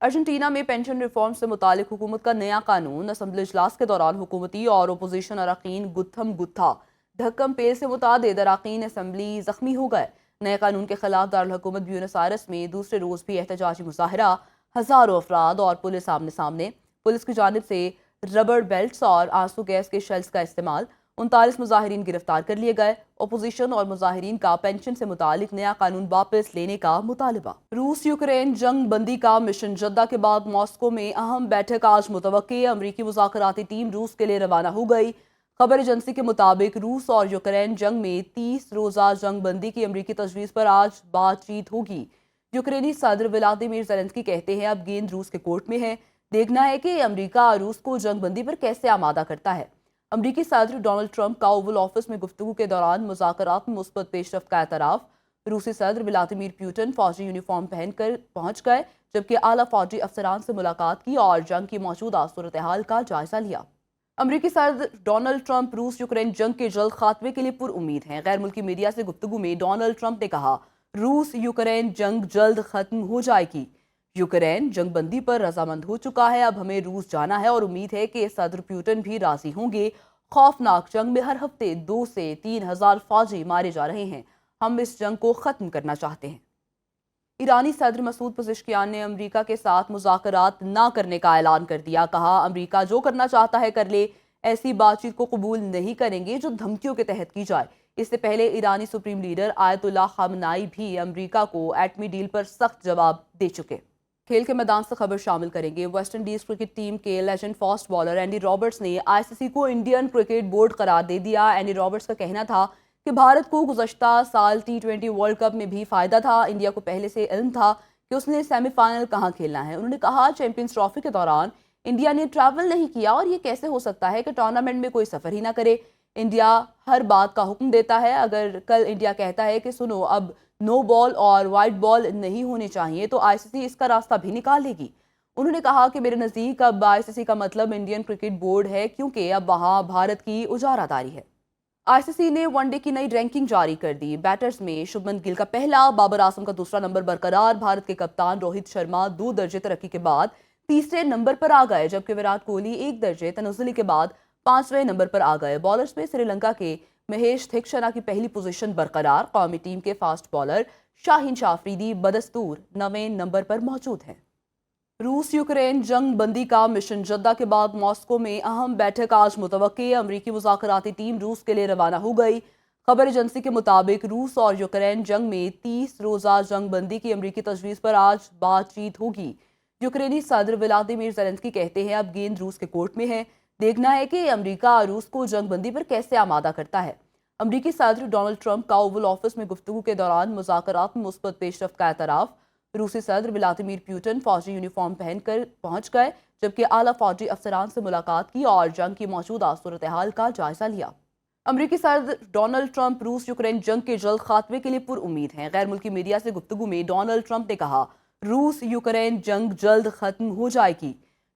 Argentina में pension reform से मुतालिक हुकूमत का नया कानून असम्बली इजलास के दौरान हुकूमती और अपोजिशन अरकान गुत्थम गुत्था धक्कम पेल से मुतादिद अरकान असम्बली जख्मी हो गए। नए कानून के खिलाफ दारुल हुकूमत ब्यूनस आयर्स में दूसरे रोज भी एहतजाजी मुजाहरा, हजारों अफराद और पुलिस आमने सामने। पुलिस की जानिब से रबर बेल्ट्स और आंसू गैस के शेल्स का इस्तेमाल। 39 मुजाहिरीन गिरफ्तार कर लिए गए। अपोजिशन और मुजाहिरीन का पेंशन से मुतालिक नया कानून वापस लेने का मुतालबा। रूस यूक्रेन जंग बंदी का मिशन जद्दा के बाद मॉस्को में अहम बैठक आज मुतवक्की। अमरीकी मुज़ाकराती टीम रूस के लिए रवाना हो गई। खबर एजेंसी के मुताबिक रूस और यूक्रेन जंग में 30 रोजा जंग बंदी की अमरीकी तजवीज़ पर आज बातचीत होगी। यूक्रेनी सदर व्लादिमीर ज़ेलेंस्की कहते हैं अब गेंद रूस के कोर्ट में है, देखना है कि अमरीका रूस को जंग बंदी पर कैसे आमादा करता है। अमरीकी सदर डोनाल्ड ट्रंप का ओवल ऑफिस में गुफ्तगू के दौरान मुज़ाकरात में मुस्बत पेशरफ्त का एतराफ़। रूसी सदर व्लादिमीर पुतिन फौजी यूनिफॉर्म पहनकर पहुंच गए, जबकि आला फौजी अफसरान से मुलाकात की और जंग की मौजूदा सूरत हाल का जायजा लिया। अमरीकी सदर डोनाल्ड ट्रंप रूस यूक्रेन जंग के जल्द खात्मे के लिए पुरउम्मीद हैं। गैर मुल्की मीडिया से गुफ्तगू में डोनाल्ड ट्रंप ने कहा, रूस यूक्रेन जंग जल्द खत्म हो जाएगी। यूक्रेन जंग बंदी पर रजामंद हो चुका है, अब हमें रूस जाना है और उम्मीद है कि सदर पुतिन भी राजी होंगे। खौफनाक जंग में हर हफ्ते 2 से 3 हजार फौजी मारे जा रहे हैं। हम इस जंग को खत्म करना चाहते हैं। ईरानी सदर मसूद पज़ेश्कियान ने अमरीका के साथ मुज़ाकरात ना करने का ऐलान कर दिया। कहा, अमरीका जो करना चाहता है कर ले, ऐसी बातचीत को कबूल नहीं करेंगे जो धमकियों के तहत की जाए। इससे पहले ईरानी सुप्रीम लीडर आयतुल्लाह खामनाई भी अमरीका को एटमी डील पर सख्त जवाब दे चुके। खेल के मैदान से खबर शामिल करेंगे। वेस्ट इंडीज क्रिकेट टीम के legend fast bowler Andy Roberts ने आईसीसी को इंडियन क्रिकेट बोर्ड करार दे दिया। एंडी रॉबर्ट्स का कहना था कि भारत को गुज़श्ता साल T20 वर्ल्ड कप में भी फायदा था। इंडिया को पहले से इल्म था कि उसने सेमीफाइनल कहां खेलना है। उन्होंने कहा, चैंपियंस ट्रॉफी के दौरान इंडिया ने ट्रैवल नहीं किया और ये कैसे हो सकता है कि टूर्नामेंट में कोई सफर ही ना करे। इंडिया हर बात का हुक्म देता है। अगर कल इंडिया कहता है कि सुनो अब नो बॉल और वाइट बॉल नहीं होने चाहिए, तो आईसीसी इसका रास्ता भी निकाल लेगी। उन्होंने कहा कि मेरे नज़दीक अब आईसीसी का मतलब इंडियन क्रिकेट बोर्ड है, क्योंकि अब वहां भारत की उजारादारी है। आईसीसी ने वनडे की नई रैंकिंग जारी कर दी। बैटर्स में शुभमन गिल का पहला, बाबर आजम का दूसरा नंबर बरकरार। भारत के कप्तान रोहित शर्मा 2 दर्जे तरक्की के बाद तीसरे नंबर पर आ गए, जबकि विराट कोहली 1 दर्जे तनज़्ज़ुली के बाद 5वें नंबर पर आ गए। बॉलर्स में श्रीलंका के महेश थिक्शना की पहली पोजीशन बरकरार। कौमी टीम के फास्ट बॉलर शाहीन शाह अफरीदी बदस्तूर 9वें नंबर पर मौजूद हैं। रूस यूक्रेन जंग बंदी का मिशन जद्दा के बाद मॉस्को में अहम बैठक आज मुतवक्की। अमरीकी मुज़ाकराती टीम रूस के लिए रवाना हो गई। खबर एजेंसी के मुताबिक रूस और यूक्रेन जंग में 30 रोजा जंग बंदी की अमरीकी तजवीज़ पर आज बातचीत होगी। यूक्रेनी सदर व्लादिमीर ज़ेलेंस्की कहते हैं अब गेंद रूस के कोर्ट में है, देखना है कि अमरीका रूस को जंग बंदी पर कैसे आमादा करता है। अमरीकी सदर डोनाल्ड ट्रंप का ओवल ऑफिस में गुफ्तगू के दौरान मुज़ाकरात में मुस्बत पेशरफ्त का एतराफ़। रूसी सदर व्लादिमीर पुतिन फौजी यूनिफॉर्म पहनकर पहुंच गए, जबकि आला फौजी अफसरान से मुलाकात की और जंग की मौजूदा सूरत हाल का जायजा लिया। अमरीकी सदर डोनाल्ड ट्रंप रूस यूक्रेन जंग के जल्द खात्मे के लिए पुरउम्मीद हैं। गैर मुल्की मीडिया से गुफ्तगू में डोनाल्ड ट्रंप ने कहा, रूस यूक्रेन जंग जल्द खत्म हो जाएगी।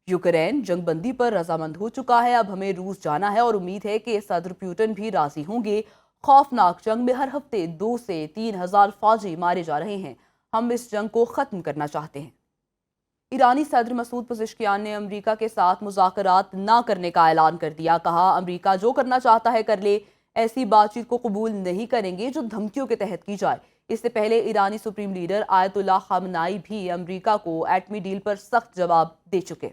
यूक्रेन जंग बंदी पर रजामंद हो चुका है, अब हमें रूस जाना है और उम्मीद है कि सदर पुतिन भी राजी होंगे। खौफनाक जंग में हर हफ्ते 2 से 3 हजार फौजी मारे जा रहे हैं। हम इस जंग को खत्म करना चाहते हैं। ईरानी सदर मसूद पज़ेश्कियान ने अमरीका के साथ मुज़ाकरात ना करने का ऐलान कर दिया। कहा, अमरीका जो करना चाहता है कर ले, ऐसी बातचीत को कबूल नहीं करेंगे जो धमकियों के तहत की जाए। इससे पहले ईरानी सुप्रीम लीडर आयतुल्लाह खामनाई भी अमरीका को एटमी डील पर सख्त जवाब दे चुके।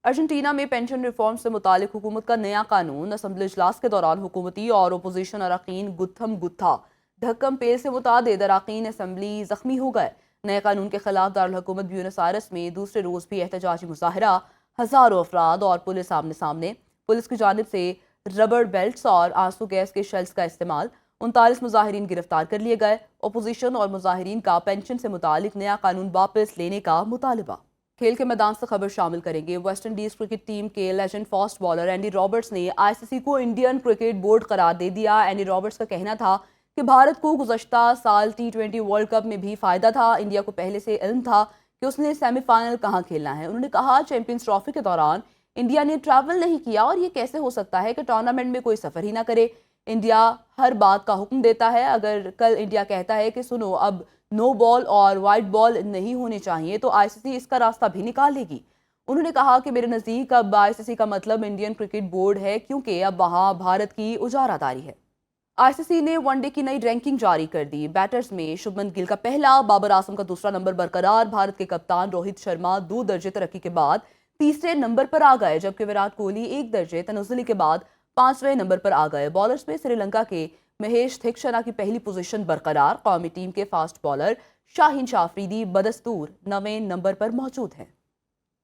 अर्जेंटीना में पेंशन रिफॉर्म से मुतालिक हुकूमत का नया कानून असम्बली इजलास के दौरान हुकूमती और अपोजिशन अरकान गुत्थम गुत्था धक्कम पेल से मुतादिद अरकान असम्बली जख्मी हो गए। नए कानून के खिलाफ दारुल हुकूमत ब्यूनस आयर्स में दूसरे रोज भी एहतजाजी मुजाहरा, हजारों अफराद और पुलिस आमने सामने। पुलिस की जानिब से रबर बेल्ट्स और आंसू गैस के शेल्स का इस्तेमाल। 39 मुजाहिरीन गिरफ्तार कर लिए गए। अपोजिशन और मुजाहिरीन का पेंशन से मुतालिक नया कानून वापस लेने का मुतालबा। खेल के मैदान से खबर शामिल करेंगे। वेस्ट इंडीज क्रिकेट टीम के legend fast bowler Andy Roberts ने आईसीसी को इंडियन क्रिकेट बोर्ड करार दे दिया। एंडी रॉबर्ट्स का कहना था कि भारत को गुज़श्ता साल T20 वर्ल्ड कप में भी फायदा था। इंडिया को पहले से इल्म था कि उसने सेमीफाइनल कहां खेलना है। उन्होंने कहा, चैंपियंस ट्रॉफी के दौरान इंडिया ने ट्रैवल नहीं किया और ये कैसे हो सकता है कि टूर्नामेंट में कोई सफर ही ना करे। इंडिया हर बात का हुक्म देता है। अगर कल इंडिया कहता है कि सुनो अब نو بال اور وائٹ بال نہیں ہونے چاہیے تو آئی سی سی اس کا راستہ بھی نکال لے گی۔ انہوں نے کہا کہ میرے نزدیک اب آئی سی سی کا مطلب انڈین کرکٹ بورڈ ہے، کیونکہ اب وہاں بھارت کی اجارہ داری ہے۔ آئی سی سی نے ون ڈے کی نئی رینکنگ جاری کر دی۔ بیٹرز میں شبھمن گل کا پہلا، بابر اعظم کا دوسرا نمبر برقرار۔ بھارت کے کپتان روہت شرما 2 درجے ترقی کے بعد تیسرے نمبر پر آ گئے، جبکہ وراٹ کوہلی 1 درجے تنزلی کے بعد 5ویں نمبر پر آ گئے۔ بالرز میں سری لنکا کے مہیش تھکشنا کی پہلی پوزیشن برقرار۔ قومی ٹیم کے فاسٹ بالر شاہین شاہ افریدی بدستور 9ویں نمبر پر موجود ہیں۔